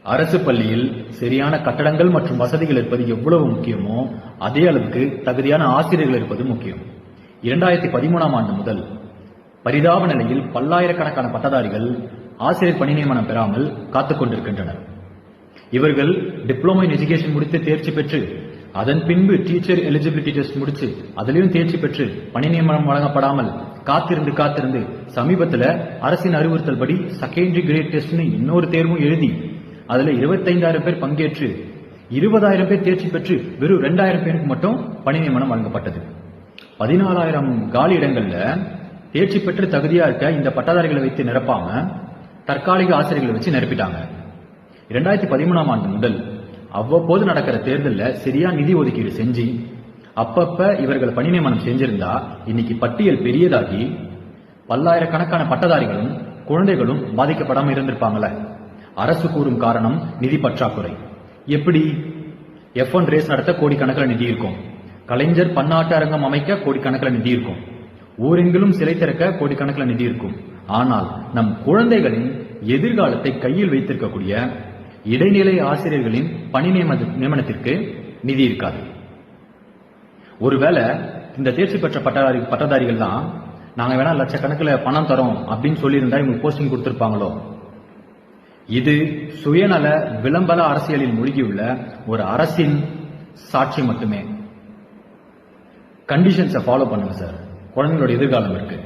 அரசு பள்ளியில் சரியான கட்டடங்கள் மற்றும் வசதிகள் இருப்பது எவ்வளவு முக்கியமோ அதே அளவுக்கு தகுதியான ஆசிரியர்கள் இருப்பது முக்கியம். 2013ஆம் ஆண்டு முதல் பரிதாப நிலையில் பல்லாயிரக்கணக்கான பட்டதாரிகள் ஆசிரியர் பணி நியமனம் பெறாமல் காத்துக் கொண்டிருக்கின்றனர். இவர்கள் டிப்ளமோ இன் எஜுகேஷன் முடித்து தேர்ச்சி பெற்று அதன் பின்பு டீச்சர் எலிஜிபிலிட்டி டெஸ்ட் முடிச்சு அதிலையும் தேர்ச்சி பெற்று பணி நியமனம் வழங்கப்படாமல் காத்திருந்து சமீபத்தில் அரசின் அறிவுறுத்தல் படி செகண்டரி கிரேட் டெஸ்ட்னு இன்னொரு தேர்வும் எழுதி அதுல 25,000 பேர் பங்கேற்று 20,000 பேர் தேர்ச்சி பெற்று வெறும் 2,000 பேருக்கு மட்டும் பணி நியமனம் வழங்கப்பட்டது. 14,000 காலி இடங்கள்ல தேர்ச்சி பெற்று தகுதியா இருக்க இந்த பட்டதாரிகளை வைத்து நிரப்பாம தற்காலிக ஆசிரியர்களை வச்சு நிரப்பிட்டாங்க. 2013ஆம் ஆண்டு முதல் அவ்வப்போது நடக்கிற தேர்தலில் சரியா நிதி ஒதுக்கீடு செஞ்சு அப்பப்ப இவர்கள் பணி நியமனம் செஞ்சிருந்தா இன்னைக்கு பட்டியல் பெரியதாகி பல்லாயிரக்கணக்கான பட்டதாரிகளும் குழந்தைகளும் பாதிக்கப்படாம இருந்திருப்பாங்கள. அரசு கூறும் காரணம் நிதி பற்றாக்குறை. எப்படி? F1 ரேஸ் நடத்த கோடிக்கணக்கில் நிதி இருக்கும், கலைஞர் பன்னாட்டு அரங்கம் அமைக்க கோடிக்கணக்கில் நிதி இருக்கும், ஊரெங்கிலும் சிலை திறக்க கோடிக்கணக்கில் நிதி இருக்கும். ஆனால் நம் குழந்தைகளின் எதிர்காலத்தை கையில் வைத்திருக்கக்கூடிய இடைநிலை ஆசிரியர்களின் பணி நியமனத்திற்கு நிதி இருக்காது. ஒருவேளை இந்த தேர்ச்சி பெற்ற பட்டதாரிகள் தான் நாங்க வேணா லட்சக்கணக்கில் பணம் தரோம் அப்படின்னு சொல்லியிருந்தா இவங்க போஸ்டிங் கொடுத்திருப்பாங்களோ? இது சுயநல விளம்பர அரசியலில் மூழ்கியுள்ள ஒரு அரசின் சாட்சி மட்டுமே. கண்டிஷன்ஸை ஃபாலோ பண்ணுங்க சார், குழந்தைங்களோட எதிர்காலம் இருக்கு.